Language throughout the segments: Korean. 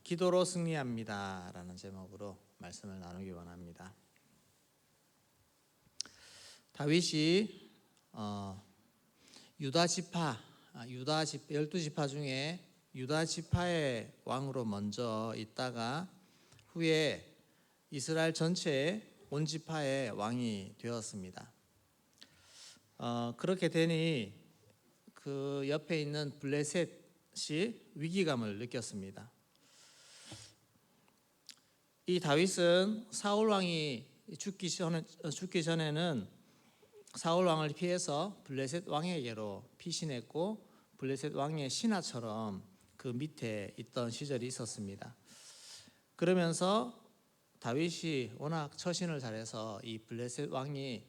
기도로 승리합니다 라는 제목으로 말씀을 나누기 원합니다. 다윗이 유다 지파 12지파 중에 유다 지파의 왕으로 먼저 있다가 후에 이스라엘 전체의 온 지파의 왕이 되었습니다. 그렇게 되니 그 옆에 있는 블레셋이 위기감을 느꼈습니다. 이 다윗은 사울 왕이 죽기 전에는 사울 왕을 피해서 블레셋 왕에게로 피신했고 블레셋 왕의 신하처럼 그 밑에 있던 시절이 있었습니다. 그러면서 다윗이 워낙 처신을 잘해서 이 블레셋 왕이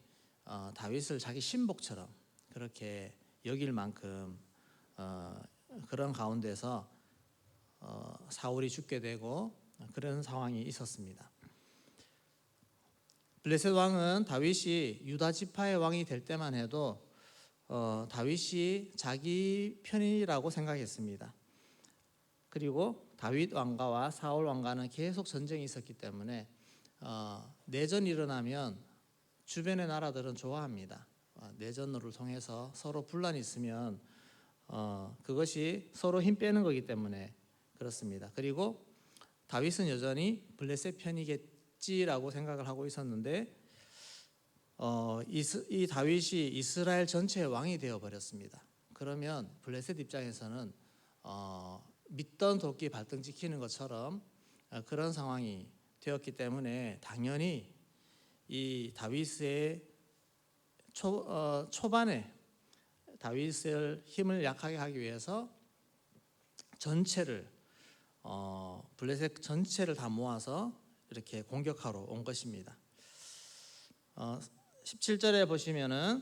다윗을 자기 신복처럼 그렇게 여길 만큼 그런 가운데서 사울이 죽게 되고 그런 상황이 있었습니다. 블레셋 왕은 다윗이 유다 지파의 왕이 될 때만 해도 다윗이 자기 편이라고 생각했습니다. 그리고 다윗 왕가와 사울 왕가는 계속 전쟁이 있었기 때문에 내전이 일어나면 주변의 나라들은 좋아합니다. 내전을 통해서 서로 분란이 있으면 그것이 서로 힘 빼는 거기 때문에 그렇습니다. 그리고 다윗은 여전히 블레셋 편이겠지라고 생각을 하고 있었는데 이 다윗이 이스라엘 전체의 왕이 되어버렸습니다. 그러면 블레셋 입장에서는 믿던 도끼 발등 찍히는 것처럼 그런 상황이 되었기 때문에 당연히 이 다윗의 초반에 다윗을 힘을 약하게 하기 위해서 전체를 블레셋 전체를 다 모아서 이렇게 공격하러 온 것입니다. 17절에 보시면은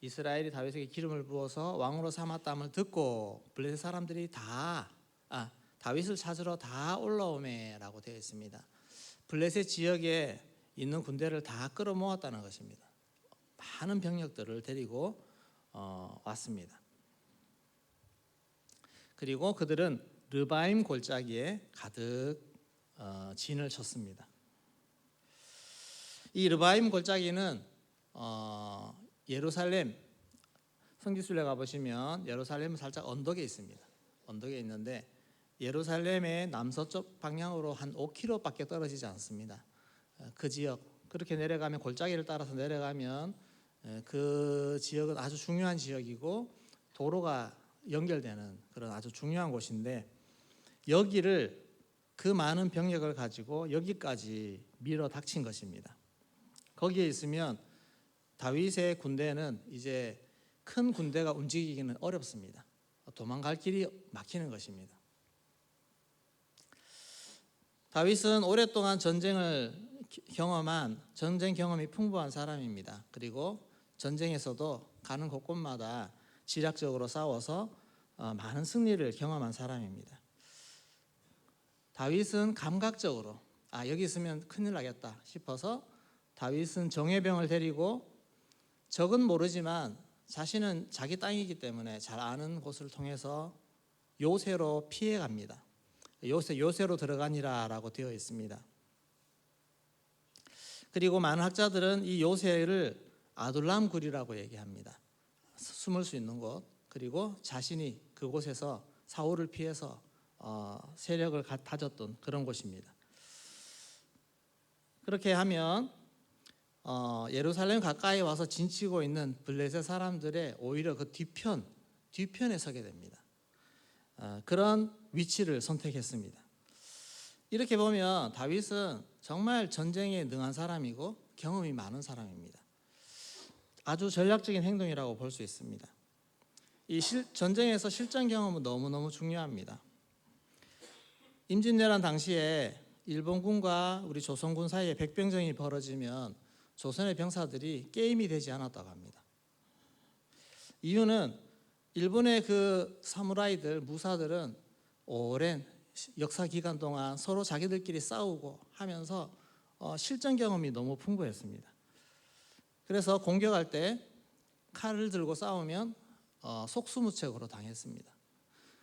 이스라엘이 다윗에게 기름을 부어서 왕으로 삼았담을 듣고 블레셋 사람들이 다 다윗을 찾으러 다 올라오매라고 되어 있습니다. 블레셋 지역에 있는 군대를 다 끌어모았다는 것입니다. 많은 병력들을 데리고 왔습니다. 그리고 그들은 르바임 골짜기에 가득 진을 쳤습니다. 이 르바임 골짜기는 예루살렘 성지순례 가보시면 예루살렘은 살짝 언덕에 있습니다. 언덕에 있는데 예루살렘의 남서쪽 방향으로 한 5km밖에 떨어지지 않습니다. 그 지역 그렇게 내려가면 골짜기를 따라서 내려가면 그 지역은 아주 중요한 지역이고 도로가 연결되는 그런 아주 중요한 곳인데 여기를 그 많은 병력을 가지고 여기까지 밀어 닥친 것입니다. 거기에 있으면 다윗의 군대는 이제 큰 군대가 움직이기는 어렵습니다. 도망갈 길이 막히는 것입니다. 다윗은 오랫동안 전쟁 경험이 풍부한 사람입니다. 그리고 전쟁에서도 가는 곳곳마다 지략적으로 싸워서 많은 승리를 경험한 사람입니다. 다윗은 감각적으로 여기 있으면 큰일 나겠다 싶어서 다윗은 정예병을 데리고 적은 모르지만 자신은 자기 땅이기 때문에 잘 아는 곳을 통해서 요새로 피해갑니다. 요새로 들어가니라라고 되어 있습니다. 그리고 많은 학자들은 이 요새를 아둘람 굴이라고 얘기합니다. 숨을 수 있는 곳, 그리고 자신이 그곳에서 사울을 피해서 세력을 다졌던 그런 곳입니다. 그렇게 하면 예루살렘 가까이 와서 진치고 있는 블레셋 사람들의 오히려 그 뒤편에 서게 됩니다. 그런 위치를 선택했습니다. 이렇게 보면 다윗은 정말 전쟁에 능한 사람이고 경험이 많은 사람입니다. 아주 전략적인 행동이라고 볼 수 있습니다. 이 전쟁에서 실전 경험은 너무너무 중요합니다. 임진왜란 당시에 일본군과 우리 조선군 사이에 백병전이 벌어지면 조선의 병사들이 게임이 되지 않았다고 합니다. 이유는 일본의 그 사무라이들, 무사들은 오랜 역사 기간 동안 서로 자기들끼리 싸우고 하면서 실전 경험이 너무 풍부했습니다. 그래서 공격할 때 칼을 들고 싸우면 속수무책으로 당했습니다.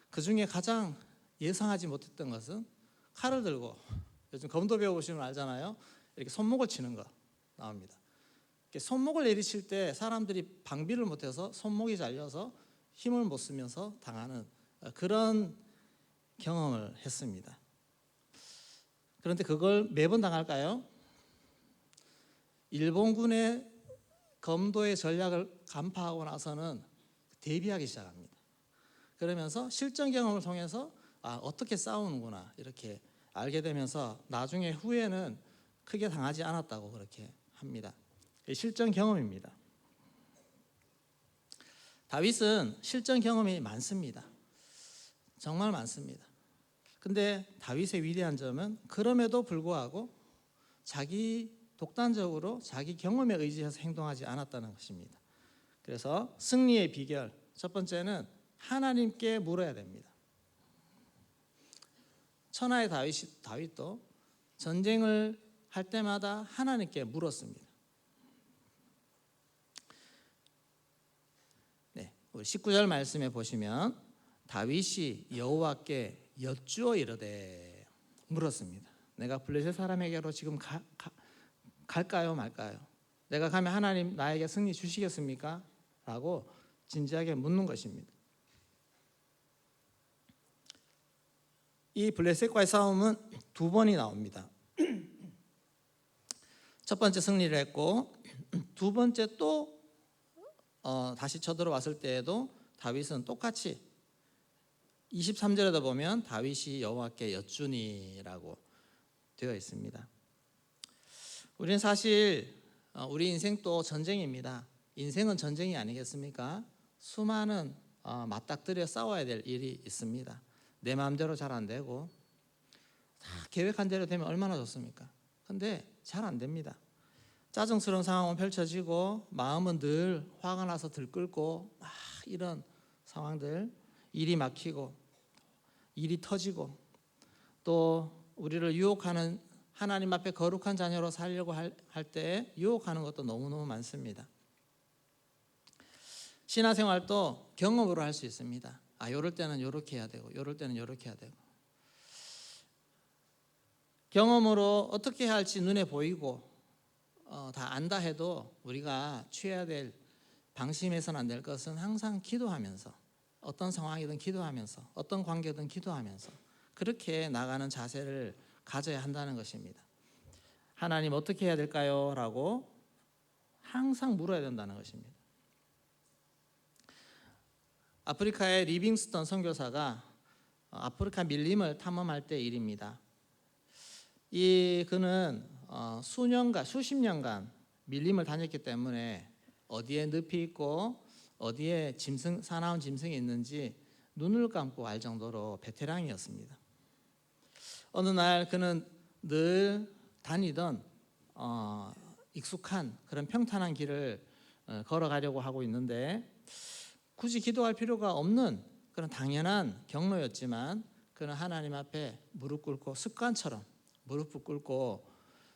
그 중에 가장 예상하지 못했던 것은 칼을 들고, 요즘 검도 배워보시면 알잖아요. 이렇게 손목을 치는 거 나옵니다. 이렇게 손목을 내리칠 때 사람들이 방비를 못해서 손목이 잘려서 힘을 못 쓰면서 당하는 그런 경험을 했습니다. 그런데 그걸 매번 당할까요? 일본군의 검도의 전략을 간파하고 나서는 대비하기 시작합니다. 그러면서 실전 경험을 통해서 어떻게 싸우는구나 이렇게 알게 되면서 나중에 후에는 크게 당하지 않았다고 그렇게 합니다. 실전 경험입니다. 다윗은 실전 경험이 많습니다. 정말 많습니다. 근데 다윗의 위대한 점은 그럼에도 불구하고 자기 독단적으로 자기 경험에 의지해서 행동하지 않았다는 것입니다. 그래서 승리의 비결 첫 번째는 하나님께 물어야 됩니다. 천하의 다윗도 전쟁을 할 때마다 하나님께 물었습니다. 네, 우리 19절 말씀에 보시면 다윗이 여호와께 여쭈어 이르되 물었습니다. 내가 블레셋 사람에게로 지금 갈까요 말까요? 내가 가면 하나님 나에게 승리 주시겠습니까? 라고 진지하게 묻는 것입니다. 이 블레셋과의 싸움은 두 번이 나옵니다. 첫 번째 승리를 했고 두 번째 또 다시 쳐들어왔을 때에도 다윗은 똑같이 23절에도 보면 다윗이 여호와께 여쭈니라고 되어 있습니다. 우리는 사실 우리 인생도 전쟁입니다. 인생은 전쟁이 아니겠습니까? 수많은 맞닥뜨려 싸워야 될 일이 있습니다. 내 마음대로 잘 안 되고 다 계획한 대로 되면 얼마나 좋습니까? 근데 잘 안 됩니다. 짜증스러운 상황은 펼쳐지고 마음은 늘 화가 나서 들끓고 막 이런 상황들, 일이 막히고 일이 터지고 또 우리를 유혹하는 하나님 앞에 거룩한 자녀로 살려고 할 때 유혹하는 것도 너무너무 많습니다. 신앙생활도 경험으로 할 수 있습니다. 요럴 때는 요렇게 해야 되고 요럴 때는 요렇게 해야 되고 경험으로 어떻게 해야 할지 눈에 보이고 다 안다 해도 우리가 취해야 될 방심해서는 안 될 것은 항상 기도하면서 어떤 상황이든 기도하면서 어떤 관계든 기도하면서 그렇게 나가는 자세를 가져야 한다는 것입니다. 하나님 어떻게 해야 될까요? 라고 항상 물어야 된다는 것입니다. 아프리카의 리빙스턴 선교사가 아프리카 밀림을 탐험할 때 일입니다. 그는 수십 년간 밀림을 다녔기 때문에 어디에 늪이 있고 어디에 사나운 짐승이 있는지 눈을 감고 알 정도로 베테랑이었습니다. 어느 날 그는 늘 다니던 익숙한 그런 평탄한 길을 걸어가려고 하고 있는데 굳이 기도할 필요가 없는 그런 당연한 경로였지만 그는 하나님 앞에 무릎 꿇고 습관처럼 무릎을 꿇고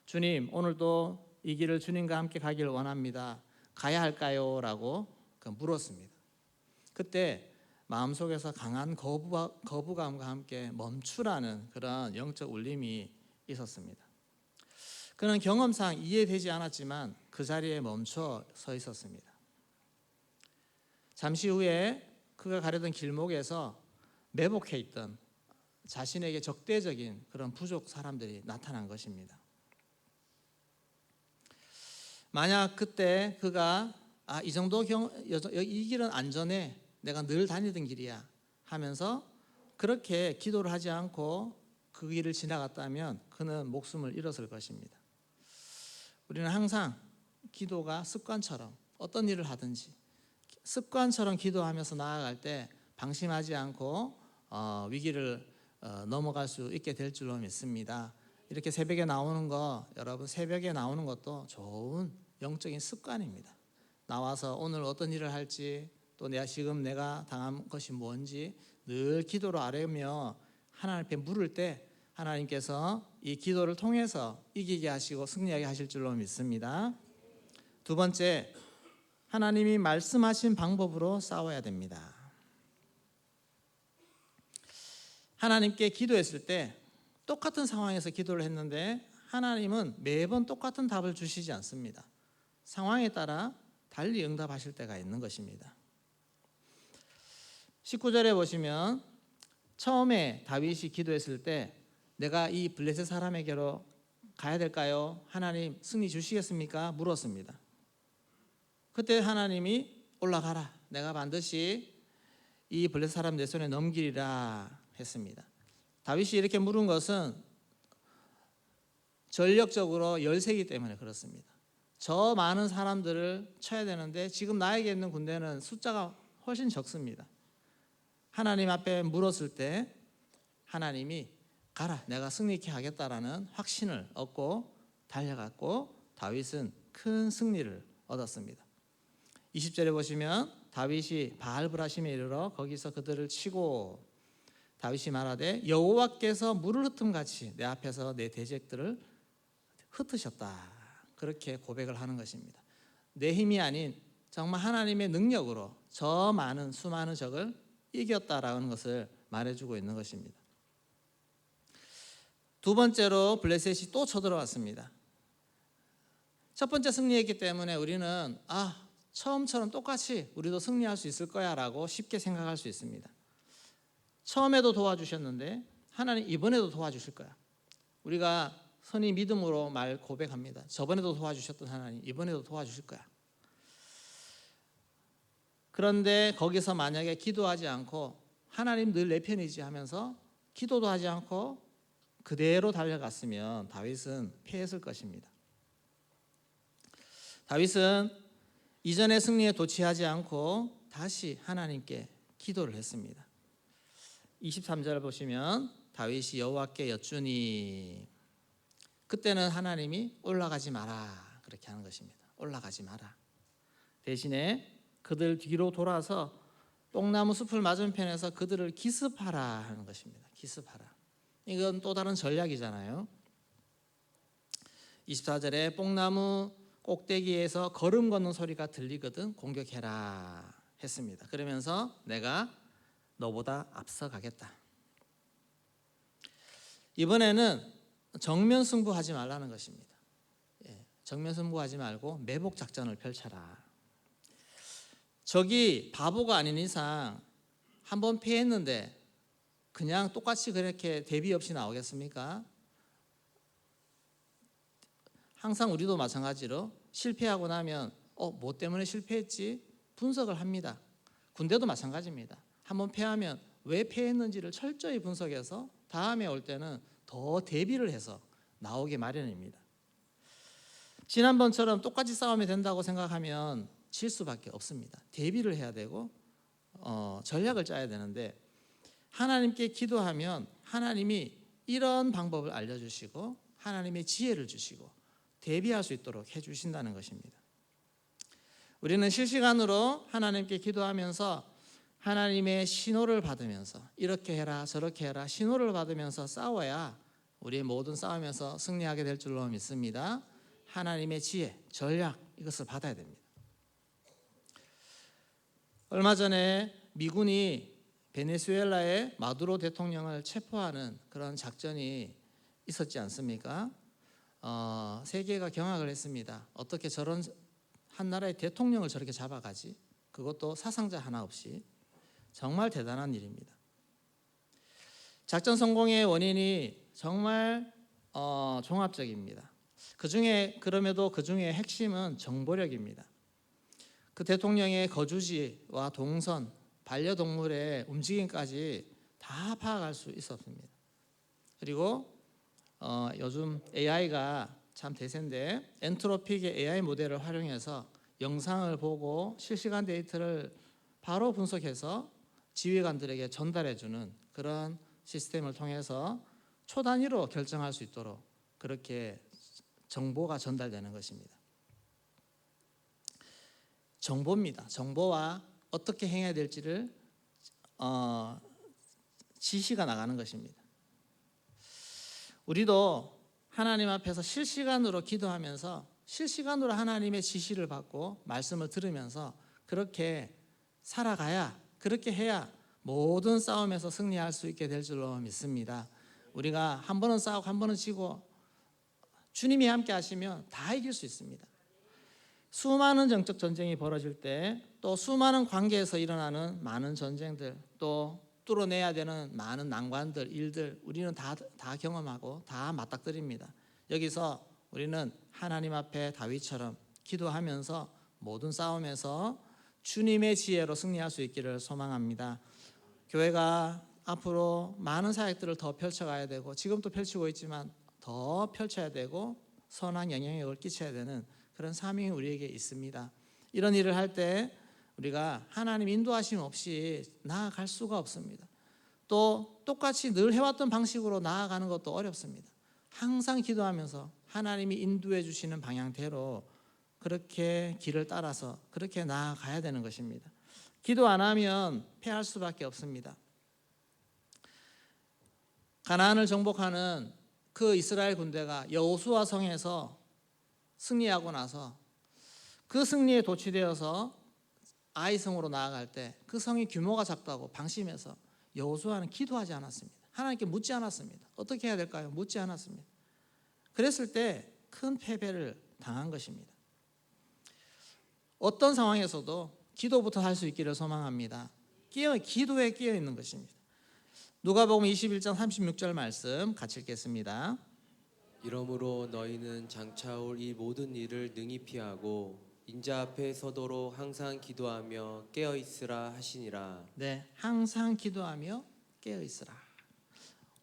주님 오늘도 이 길을 주님과 함께 가길 원합니다. 가야 할까요? 라고 물었습니다. 그때 마음속에서 강한 거부감과 함께 멈추라는 그런 영적 울림이 있었습니다. 그는 경험상 이해되지 않았지만 그 자리에 멈춰 서 있었습니다. 잠시 후에 그가 가려던 길목에서 매복해 있던 자신에게 적대적인 그런 부족 사람들이 나타난 것입니다. 만약 그때 그가 이 정도 이 길은 안전해, 내가 늘 다니던 길이야 하면서 그렇게 기도를 하지 않고 그 길을 지나갔다면 그는 목숨을 잃었을 것입니다. 우리는 항상 기도가 습관처럼 어떤 일을 하든지 습관처럼 기도하면서 나아갈 때 방심하지 않고 위기를 넘어갈 수 있게 될 줄로 믿습니다. 이렇게 새벽에 나오는 거, 여러분 새벽에 나오는 것도 좋은 영적인 습관입니다. 나와서 오늘 어떤 일을 할지 또 내가 당한 것이 뭔지 늘 기도로 아뢰며 하나님 앞에 물을 때 하나님께서 이 기도를 통해서 이기게 하시고 승리하게 하실 줄로 믿습니다. 두 번째, 하나님이 말씀하신 방법으로 싸워야 됩니다. 하나님께 기도했을 때 똑같은 상황에서 기도를 했는데 하나님은 매번 똑같은 답을 주시지 않습니다. 상황에 따라 달리 응답하실 때가 있는 것입니다. 19절에 보시면 처음에 다윗이 기도했을 때 내가 이 블레셋 사람에게로 가야 될까요? 하나님 승리 주시겠습니까? 물었습니다. 그때 하나님이 올라가라. 내가 반드시 이 블레셋 사람 내 손에 넘기리라 했습니다. 다윗이 이렇게 물은 것은 전력적으로 열세기 때문에 그렇습니다. 저 많은 사람들을 쳐야 되는데 지금 나에게 있는 군대는 숫자가 훨씬 적습니다. 하나님 앞에 물었을 때 하나님이 가라, 내가 승리 있게 하겠다라는 확신을 얻고 달려갔고 다윗은 큰 승리를 얻었습니다. 20절에 보시면 다윗이 바알브라심에 이르러 거기서 그들을 치고 다윗이 말하되 여호와께서 물을 흩음같이 내 앞에서 내 대적들을 흩으셨다. 그렇게 고백을 하는 것입니다. 내 힘이 아닌 정말 하나님의 능력으로 저 많은 수많은 적을 이겼다라는 것을 말해주고 있는 것입니다. 두 번째로 블레셋이 또 쳐들어왔습니다. 첫 번째 승리했기 때문에 우리는 처음처럼 똑같이 우리도 승리할 수 있을 거야 라고 쉽게 생각할 수 있습니다. 처음에도 도와주셨는데 하나님 이번에도 도와주실 거야. 우리가 선히 믿음으로 말 고백합니다. 저번에도 도와주셨던 하나님 이번에도 도와주실 거야. 그런데 거기서 만약에 기도하지 않고 하나님 늘 내 편이지 하면서 기도도 하지 않고 그대로 달려갔으면 다윗은 패했을 것입니다. 다윗은 이전의 승리에 도취하지 않고 다시 하나님께 기도를 했습니다. 23절 보시면 다윗이 여호와께 여쭈니 그때는 하나님이 올라가지 마라 그렇게 하는 것입니다. 올라가지 마라. 대신에 그들 뒤로 돌아서 뽕나무 숲을 맞은편에서 그들을 기습하라 하는 것입니다. 기습하라. 이건 또 다른 전략이잖아요. 24절에 뽕나무 꼭대기에서 걸음 걷는 소리가 들리거든 공격해라 했습니다. 그러면서 내가 너보다 앞서가겠다. 이번에는 정면 승부하지 말라는 것입니다. 정면 승부하지 말고 매복 작전을 펼쳐라. 적이 바보가 아닌 이상 한번 패했는데 그냥 똑같이 그렇게 대비 없이 나오겠습니까? 항상 우리도 마찬가지로 실패하고 나면 뭐 때문에 실패했지? 분석을 합니다. 군대도 마찬가지입니다. 한번 패하면 왜 패했는지를 철저히 분석해서 다음에 올 때는 더 대비를 해서 나오게 마련입니다. 지난번처럼 똑같이 싸우면 된다고 생각하면 질 수밖에 없습니다. 대비를 해야 되고 전략을 짜야 되는데 하나님께 기도하면 하나님이 이런 방법을 알려주시고 하나님의 지혜를 주시고 대비할 수 있도록 해주신다는 것입니다. 우리는 실시간으로 하나님께 기도하면서 하나님의 신호를 받으면서 이렇게 해라 저렇게 해라 신호를 받으면서 싸워야 우리의 모든 싸움에서 승리하게 될 줄로 믿습니다. 하나님의 지혜, 전략 이것을 받아야 됩니다. 얼마 전에 미군이 베네수엘라의 마두로 대통령을 체포하는 그런 작전이 있었지 않습니까? 세계가 경악을 했습니다. 어떻게 저런 한 나라의 대통령을 저렇게 잡아가지? 그것도 사상자 하나 없이. 정말 대단한 일입니다. 작전 성공의 원인이 정말 종합적입니다. 그럼에도 그 중에 핵심은 정보력입니다. 그 대통령의 거주지와 동선, 반려동물의 움직임까지 다 파악할 수 있었습니다. 그리고 요즘 AI가 참 대세인데 엔트로픽의 AI 모델을 활용해서 영상을 보고 실시간 데이터를 바로 분석해서 지휘관들에게 전달해주는 그런 시스템을 통해서 초단위로 결정할 수 있도록 그렇게 정보가 전달되는 것입니다. 정보입니다. 정보와 어떻게 행해야 될지를 지시가 나가는 것입니다. 우리도 하나님 앞에서 실시간으로 기도하면서 실시간으로 하나님의 지시를 받고 말씀을 들으면서 그렇게 살아가야 그렇게 해야 모든 싸움에서 승리할 수 있게 될 줄로 믿습니다. 우리가 한 번은 싸우고 한 번은 지고 주님이 함께 하시면 다 이길 수 있습니다. 수많은 정적 전쟁이 벌어질 때, 또 수많은 관계에서 일어나는 많은 전쟁들, 또 뚫어내야 되는 많은 난관들, 일들 우리는 다 경험하고 다 맞닥뜨립니다. 여기서 우리는 하나님 앞에 다윗처럼 기도하면서 모든 싸움에서 주님의 지혜로 승리할 수 있기를 소망합니다. 교회가 앞으로 많은 사역들을 더 펼쳐가야 되고, 지금도 펼치고 있지만 더 펼쳐야 되고 선한 영향력을 끼쳐야 되는 그런 사명이 우리에게 있습니다. 이런 일을 할 때 우리가 하나님 인도하심 없이 나아갈 수가 없습니다. 또 똑같이 늘 해왔던 방식으로 나아가는 것도 어렵습니다. 항상 기도하면서 하나님이 인도해 주시는 방향대로 그렇게 길을 따라서 그렇게 나아가야 되는 것입니다. 기도 안 하면 패할 수밖에 없습니다. 가나안을 정복하는 그 이스라엘 군대가 여호수아 성에서 승리하고 나서 그 승리에 도취되어서 아이성으로 나아갈 때 그 성이 규모가 작다고 방심해서 여호수아는 기도하지 않았습니다. 하나님께 묻지 않았습니다. 어떻게 해야 될까요? 묻지 않았습니다. 그랬을 때 큰 패배를 당한 것입니다. 어떤 상황에서도 기도부터 할 수 있기를 소망합니다. 기도에 끼어 있는 것입니다. 누가복음 21장 36절 말씀 같이 읽겠습니다. 이러므로 너희는 장차올 이 모든 일을 능히 피하고 인자 앞에 서도록 항상 기도하며 깨어 있으라 하시니라. 네, 항상 기도하며 깨어 있으라.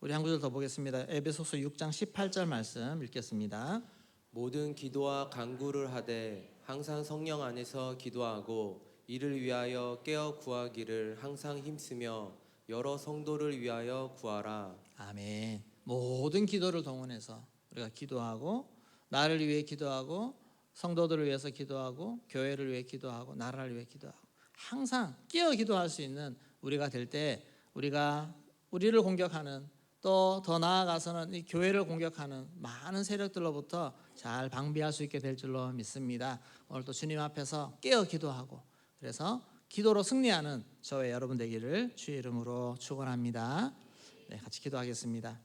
우리 한 구절 더 보겠습니다. 에베소서 6장 18절 말씀 읽겠습니다. 모든 기도와 간구를 하되 항상 성령 안에서 기도하고 이를 위하여 깨어 구하기를 항상 힘쓰며 여러 성도를 위하여 구하라. 아멘. 모든 기도를 동원해서 우리가 기도하고, 나를 위해 기도하고, 성도들을 위해서 기도하고, 교회를 위해 기도하고, 나라를 위해 기도하고, 항상 끼어 기도할 수 있는 우리가 될 때 우리가 우리를 공격하는, 또 더 나아가서는 이 교회를 공격하는 많은 세력들로부터 잘 방비할 수 있게 될 줄로 믿습니다. 오늘 또 주님 앞에서 깨어 기도하고, 그래서 기도로 승리하는 저와 여러분 되기를 주의 이름으로 축원합니다. 네, 같이 기도하겠습니다.